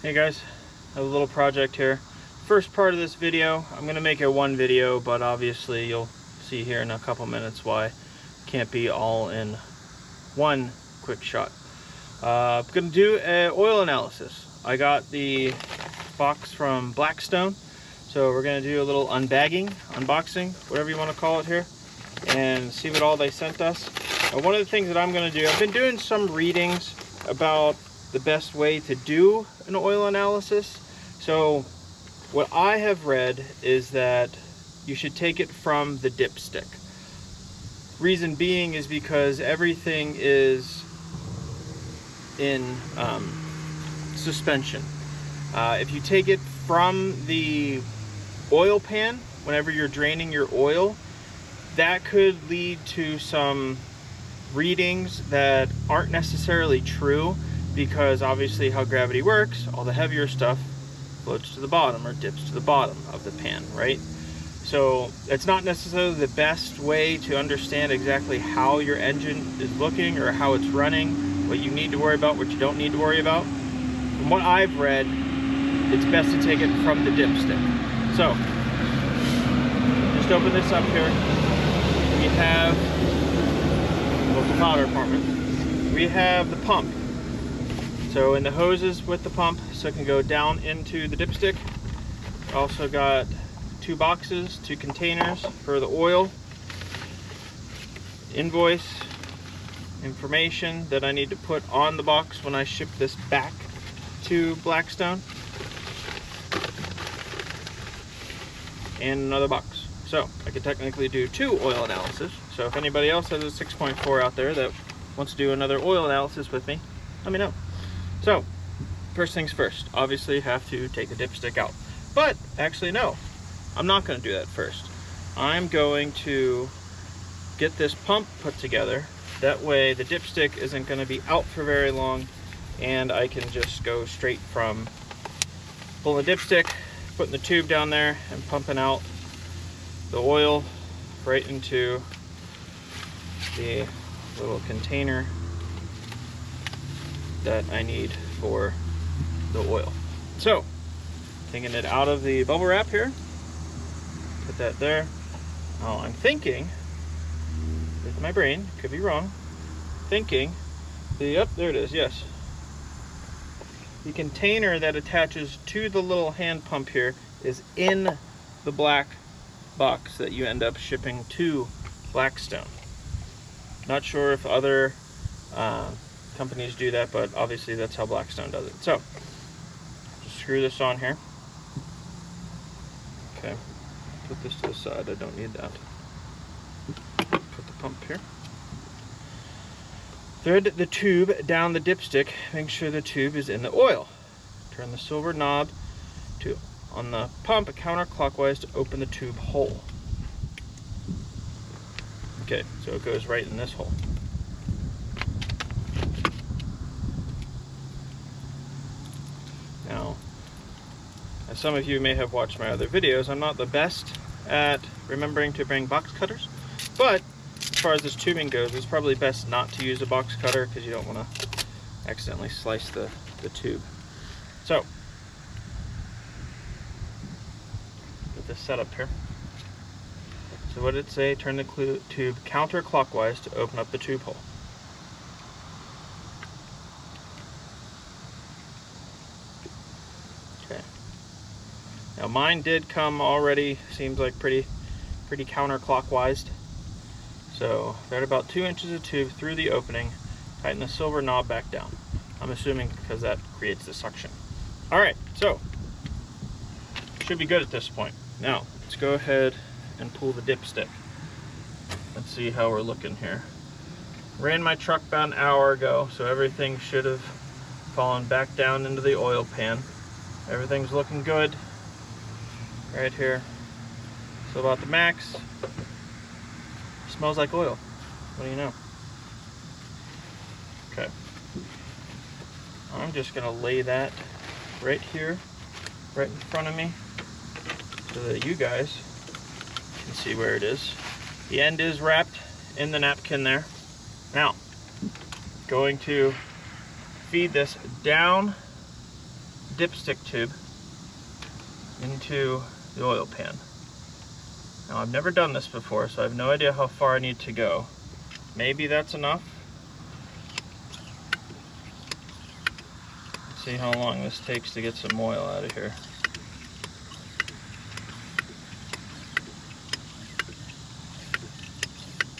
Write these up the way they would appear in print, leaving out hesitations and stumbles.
Hey guys, I have a little project here. First part of this video, I'm going to make it one video, but obviously you'll see here in a couple minutes why it can't be all in one quick shot. I'm going to do an oil analysis. I got the box from Blackstone, so we're going to do a little unbagging, unboxing, whatever you want to call it here, and see what all they sent us. One of the things that I'm going to do, I've been doing some readings about the best way to do an oil analysis. So what I have read is that you should take it from the dipstick. Reason being is because everything is in suspension. If you take it from the oil pan, whenever you're draining your oil, that could lead to some readings that aren't necessarily true, because obviously how gravity works, all the heavier stuff floats to the bottom or dips to the bottom of the pan, right? So it's not necessarily the best way to understand exactly how your engine is looking or how it's running, what you need to worry about, what you don't need to worry about. From what I've read, it's best to take it from the dipstick. So just open this up here. We have the powder compartment. We have the pump. So in the hoses with the pump, so it can go down into the dipstick. Also got two boxes, two containers for the oil, invoice, information that I need to put on the box when I ship this back to Blackstone, and another box. So I could technically do two oil analysis. So if anybody else has a 6.4 out there that wants to do another oil analysis with me, let me know. So, first things first, obviously have to take the dipstick out. But, actually no, I'm not going to do that first. I'm going to get this pump put together. That way the dipstick isn't going to be out for very long, and I can just go straight from pulling the dipstick, putting the tube down there, and pumping out the oil right into the little container that I need for the oil. So, taking it out of the bubble wrap here, put that there. Now I'm thinking, with my brain, could be wrong, thinking, yep, there it is, yes. The container that attaches to the little hand pump here is in the black box that you end up shipping to Blackstone. Not sure if other companies do that, but obviously that's how Blackstone does it. So just screw this on here. Okay, put this to the side, I don't need that. Put the pump here. Thread the tube down the dipstick, make sure the tube is in the oil. Turn the silver knob on the pump counterclockwise to open the tube hole. Okay, so it goes right in this hole. Now, as some of you may have watched my other videos, I'm not the best at remembering to bring box cutters, but as far as this tubing goes, it's probably best not to use a box cutter because you don't want to accidentally slice the tube. So, get this set up here. So what did it say? Turn the tube counterclockwise to open up the tube hole. Okay. Now mine did come already, seems like pretty counterclockwise. So thread about 2 inches of tube through the opening, tighten the silver knob back down. I'm assuming because that creates the suction. Alright, so should be good at this point. Now let's go ahead and pull the dipstick. Let's see how we're looking here. Ran my truck about an hour ago, so everything should have fallen back down into the oil pan. Everything's looking good right here. So about the max. Smells like oil. What do you know? Okay. I'm just gonna lay that right here, right in front of me, so that you guys can see where it is. The end is wrapped in the napkin there. Now, going to feed this down dipstick tube into the oil pan. Now I've never done this before, so I have no idea how far I need to go. Maybe that's enough. Let's see how long this takes to get some oil out of here.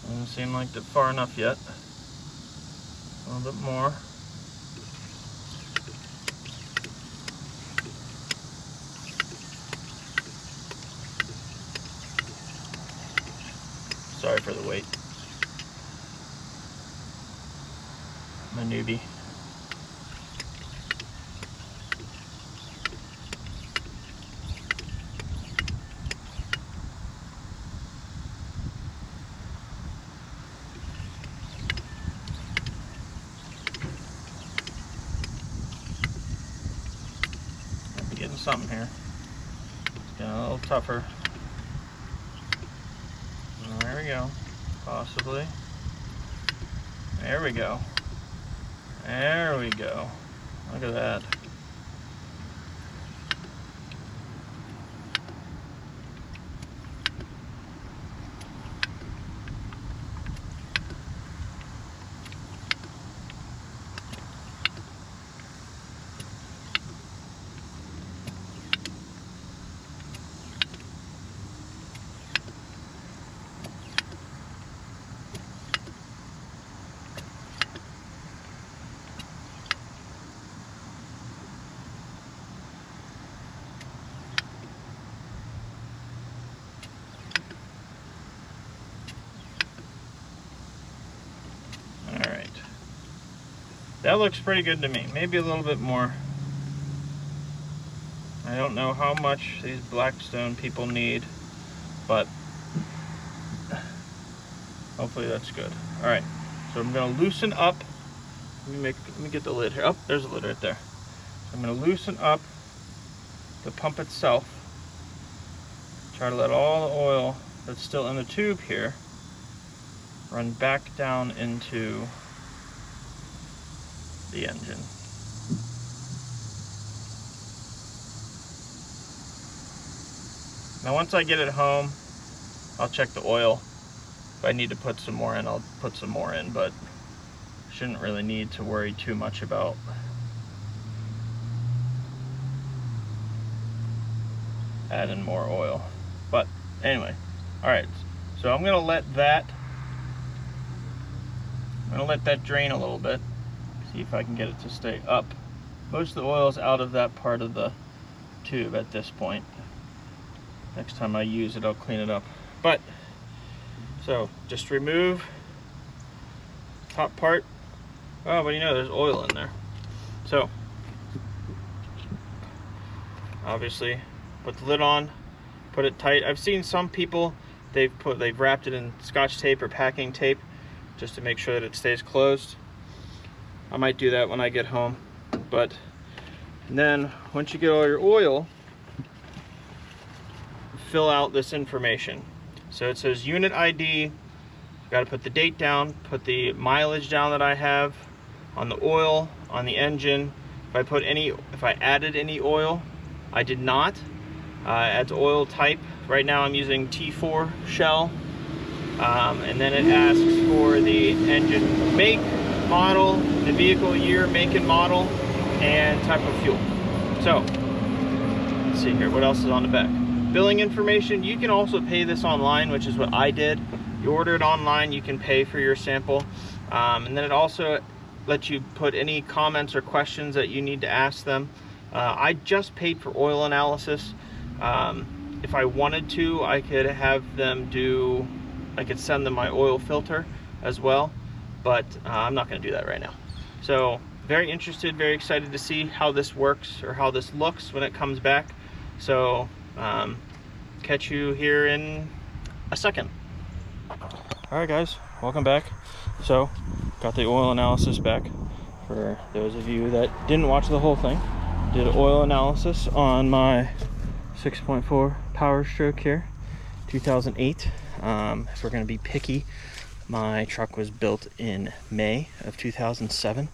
Doesn't seem like it's far enough yet. A little bit more. Sorry for the wait. I'm a newbie. I'm getting something here. It's getting a little tougher. There we go. Possibly. There we go. There we go. Look at that. That looks pretty good to me. Maybe a little bit more. I don't know how much these Blackstone people need, but hopefully that's good. All right, so I'm gonna loosen up. Let me get the lid here. Oh, there's a lid right there. So I'm gonna loosen up the pump itself. Try to let all the oil that's still in the tube here run back down into the engine. Now once I get it home, I'll check the oil. If I need to put some more in, I'll put some more in, but shouldn't really need to worry too much about adding more oil. But anyway, all right, so I'm gonna let that drain a little bit. See if I can get it to stay up. Most of the oil is out of that part of the tube at this point. Next time I use it, I'll clean it up. But, so just remove top part. Oh, but you know, there's oil in there. So, obviously, put the lid on, put it tight. I've seen some people, they've wrapped it in Scotch tape or packing tape just to make sure that it stays closed. I might do that when I get home. But and then once you get all your oil, fill out this information. So it says unit ID. Got to put the date down, put the mileage down that I have on the oil, on the engine. If I added any oil, I did not. Adds oil type. Right now I'm using T4 Shell. And then it asks for the engine make, model, the vehicle year, make and model, and type of fuel. So, let's see here, what else is on the back? Billing information. You can also pay this online, which is what I did. You order it online, you can pay for your sample. And then it also lets you put any comments or questions that you need to ask them. I just paid for oil analysis. If I wanted to, I could have them I could send them my oil filter as well. But I'm not going to do that right now. So very interested, very excited to see how this works or how this looks when it comes back. So catch you here in a second. All right guys, welcome back. So got the oil analysis back. For those of you that didn't watch the whole thing, did oil analysis on my 6.4 Powerstroke here, 2008. If we're going to be picky, my truck was built in May of 2007.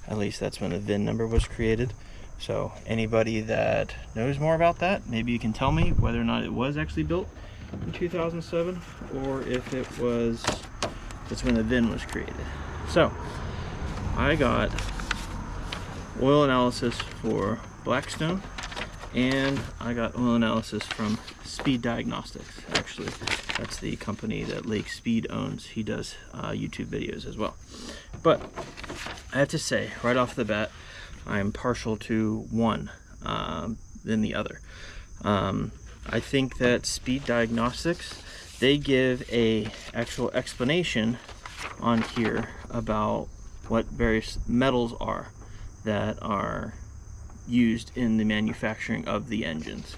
At least that's when the VIN number was created. So anybody that knows more about that, maybe you can tell me whether or not it was actually built in 2007 or if it was just when the VIN was created. So I got oil analysis for Blackstone, and I got oil analysis from SPEEDiagnostix. Actually, that's the company that Lake Speed owns. He does YouTube videos as well. But I have to say, right off the bat, I'm partial to one than the other. I think that SPEEDiagnostix, they give a actual explanation on here about what various metals are that are used in the manufacturing of the engines.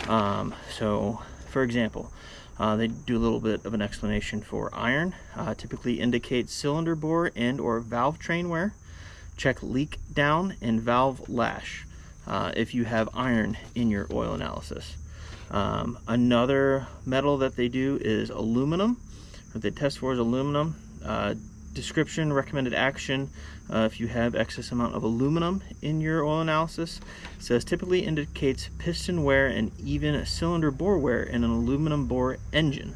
So for example, they do a little bit of an explanation for iron. Typically indicates cylinder bore and or valve train wear. Check leak down and valve lash if you have iron in your oil analysis. Another metal that they do is aluminum. What they test for is aluminum. Description, recommended action, if you have excess amount of aluminum in your oil analysis. It says typically indicates piston wear and even cylinder bore wear in an aluminum bore engine.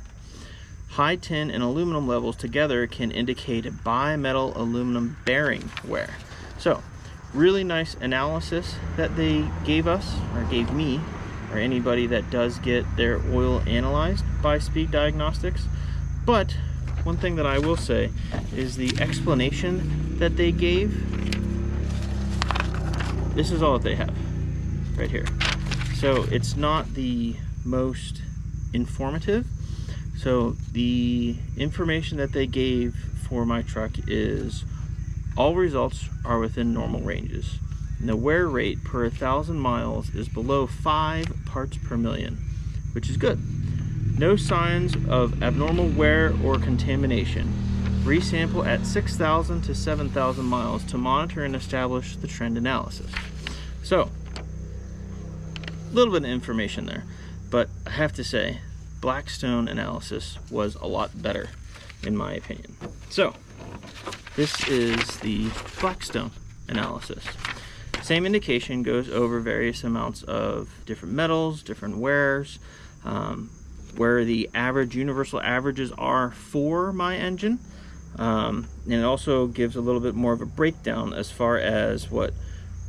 High tin and aluminum levels together can indicate bimetal aluminum bearing wear. So really nice analysis that they gave us, or gave me, or anybody that does get their oil analyzed by SPEEDiagnostix. But one thing that I will say is the explanation that they gave, this is all that they have right here. So it's not the most informative. So the information that they gave for my truck is all results are within normal ranges. And the wear rate per 1,000 miles is below 5 parts per million, which is good. No signs of abnormal wear or contamination. Resample at 6,000 to 7,000 miles to monitor and establish the trend analysis. So, a little bit of information there, but I have to say, Blackstone analysis was a lot better, in my opinion. So, this is the Blackstone analysis. Same indication, goes over various amounts of different metals, different wears, where the average universal averages are for my engine, and it also gives a little bit more of a breakdown as far as what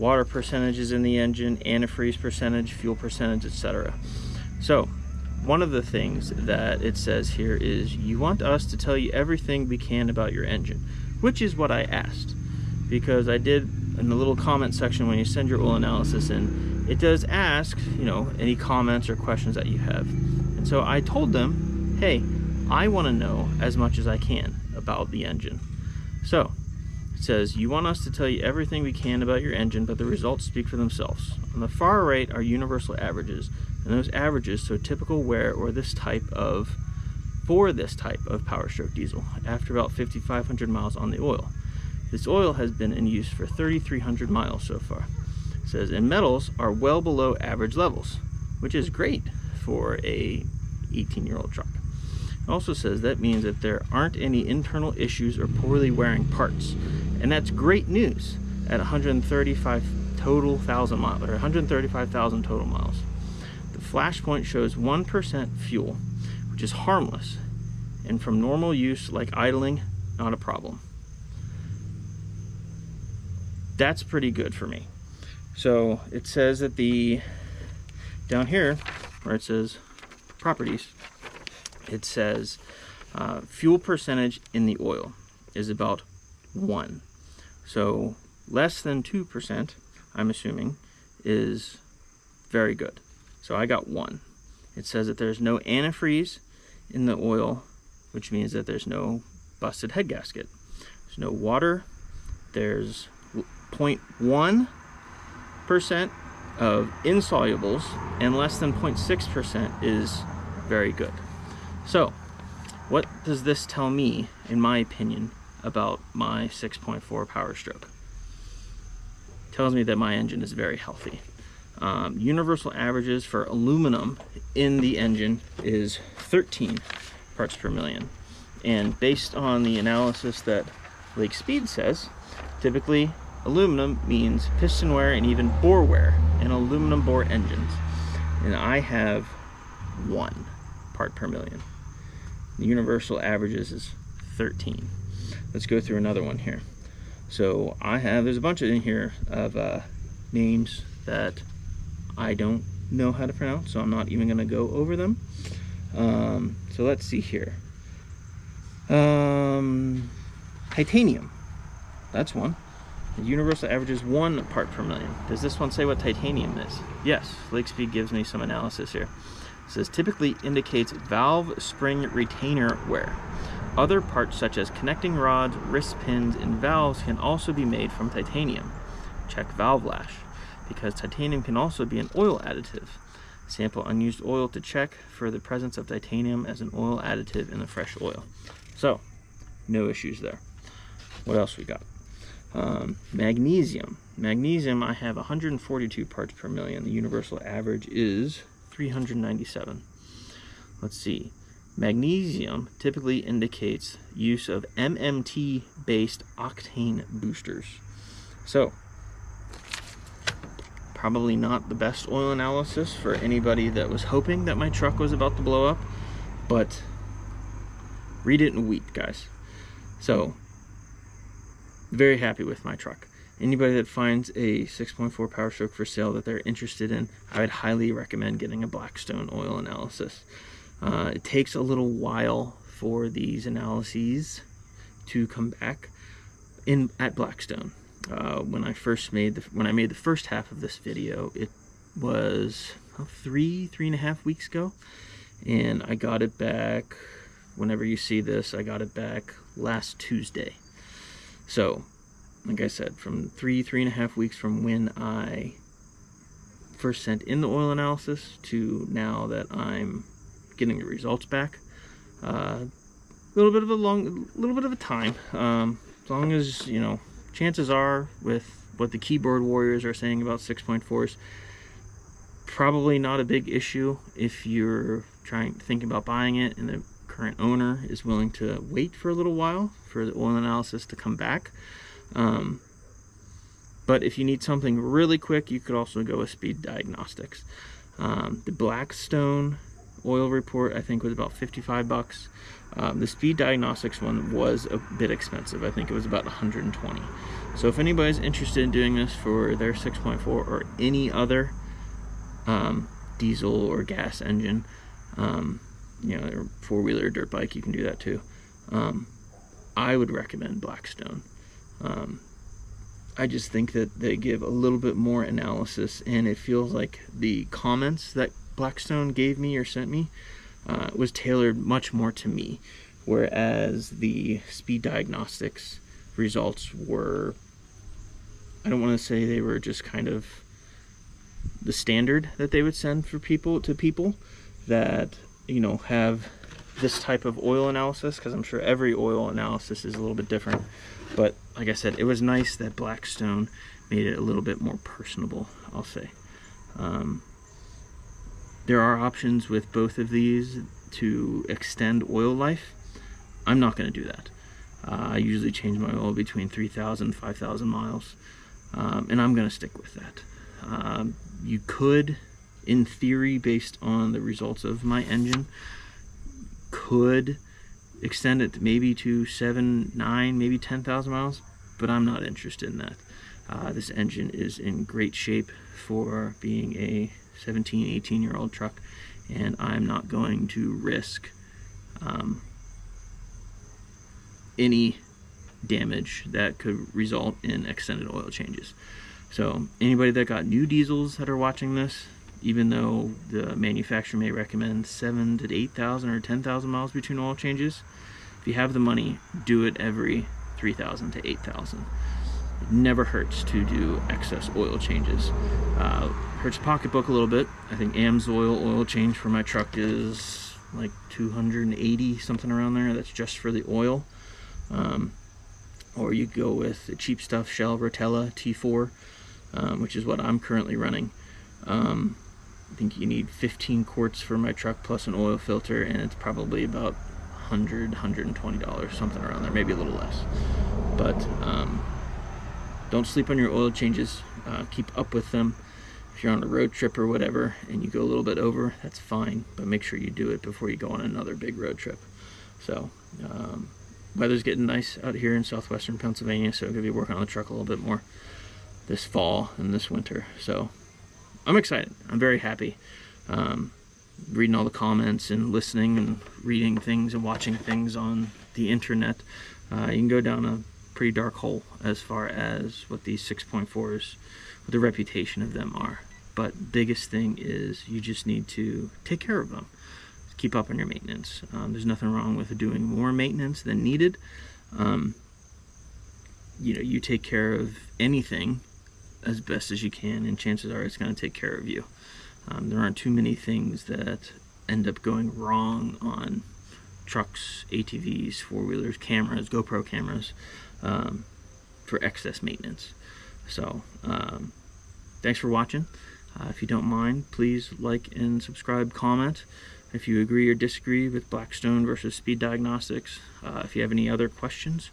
water percentage is in the engine, antifreeze percentage, fuel percentage, etc. So one of the things that it says here is you want us to tell you everything we can about your engine, which is what I asked, because I did in the little comment section when you send your oil analysis in, it does ask, you know, any comments or questions that you have. And so I told them, hey, I want to know as much as I can about the engine. So it says, you want us to tell you everything we can about your engine, but the results speak for themselves. On the far right are universal averages, and those averages, so typical wear or this type of, for this type of Powerstroke diesel, after about 5,500 miles on the oil. This oil has been in use for 3,300 miles so far. It says, and metals are well below average levels, which is great for a 18-year-old truck. It also says that means that there aren't any internal issues or poorly wearing parts, and that's great news at 135,000 total miles. The flash point shows 1% fuel, which is harmless, and from normal use like idling, not a problem. That's pretty good for me. So it says that down here where it says properties, it says fuel percentage in the oil is about 1. So less than 2%, I'm assuming, is very good. So I got 1. It says that there's no antifreeze in the oil, which means that there's no busted head gasket. There's no water. There's 0.1% of insolubles, and less than 0.6% is very good. So what does this tell me, in my opinion, about my 6.4 Powerstroke? It tells me that my engine is very healthy. Universal averages for aluminum in the engine is 13 parts per million, and based on the analysis that Lake Speed says, typically Aluminum means piston wear and even bore wear in aluminum bore engines. And I have 1 part per million. The universal averages is 13. Let's go through another one here. So there's a bunch in here of names that I don't know how to pronounce, so I'm not even going to go over them. So let's see here. Titanium, that's one. The universal average is 1 part per million. Does this one say what titanium is? Yes, LakeSpeed gives me some analysis here. It says typically indicates valve spring retainer wear. Other parts such as connecting rods, wrist pins, and valves can also be made from titanium. Check valve lash, because titanium can also be an oil additive. Sample unused oil to check for the presence of titanium as an oil additive in the fresh oil. So, no issues there. What else we got? Magnesium. Magnesium, I have 142 parts per million. The universal average is 397. Let's see. Magnesium typically indicates use of MMT-based octane boosters. So, probably not the best oil analysis for anybody that was hoping that my truck was about to blow up, but read it and weep, guys. So, very happy with my truck. Anybody that finds a 6.4 Powerstroke for sale that they're interested in, I would highly recommend getting a Blackstone oil analysis. It takes a little while for these analyses to come back at Blackstone. When I made the first half of this video, it was 3.5 weeks ago, and I got it back. Whenever you see this, I got it back last Tuesday. So, like I said, from 3.5 weeks from when I first sent in the oil analysis to now that I'm getting the results back, a little bit of a time. As long as, you know, chances are with what the keyboard warriors are saying about 6.4s, probably not a big issue if you're thinking about buying it and the current owner is willing to wait for a little while for the oil analysis to come back. But if you need something really quick, you could also go with SPEEDiagnostix. The Blackstone oil report, I think, was about 55 bucks. The SPEEDiagnostix one was a bit expensive. I think it was about 120. So if anybody's interested in doing this for their 6.4 or any other diesel or gas engine, you know, or four-wheeler, dirt bike, you can do that too. I would recommend Blackstone. I just think that they give a little bit more analysis, and it feels like the comments that Blackstone gave me or sent me was tailored much more to me, whereas the SPEEDiagostix results were, I don't want to say they were just kind of the standard that they would send for people that, you know, have this type of oil analysis, because I'm sure every oil analysis is a little bit different. But like I said, it was nice that Blackstone made it a little bit more personable, I'll say. There are options with both of these to extend oil life. I'm not going to do that. I usually change my oil between 3,000 and 5,000 miles, and I'm going to stick with that. You could, in theory, based on the results of my engine, could extend it maybe to 7, 9, maybe 10,000 miles, but I'm not interested in that. This engine is in great shape for being a 17, 18-year-old truck, and I'm not going to risk any damage that could result in extended oil changes. So anybody that got new diesels that are watching this, even though the manufacturer may recommend 7,000 to 8,000 or 10,000 miles between oil changes, if you have the money, do it every 3,000 to 8,000. It never hurts to do excess oil changes. Hurts pocketbook a little bit. I think AMSOIL oil change for my truck is like 280, something around there. That's just for the oil. Or you go with the cheap stuff, Shell Rotella T4, which is what I'm currently running. I think you need 15 quarts for my truck plus an oil filter, and it's probably about $100, $120, something around there, maybe a little less. But Don't sleep on your oil changes. Keep up with them. If you're on a road trip or whatever and you go a little bit over, that's fine, but make sure you do it before you go on another big road trip. So weather's getting nice out here in southwestern Pennsylvania, so I'm going to be working on the truck a little bit more this fall and this winter. So I'm excited. I'm very happy. Reading all the comments and listening and reading things and watching things on the internet, you can go down a pretty dark hole as far as what these 6.4s, what the reputation of them are. But biggest thing is you just need to take care of them. Keep up on your maintenance. There's nothing wrong with doing more maintenance than needed. You know, you take care of anything as best as you can, and chances are it's going to take care of you. There aren't too many things that end up going wrong on trucks, ATVs, four-wheelers, cameras, GoPro cameras, for excess maintenance. So thanks for watching. If you don't mind, please like and subscribe, comment if you agree or disagree with Blackstone versus SPEEDiagnostix. If you have any other questions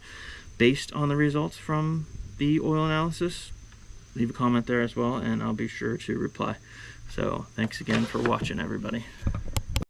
based on the results from the oil analysis, leave a comment there as well, and I'll be sure to reply. So thanks again for watching, everybody.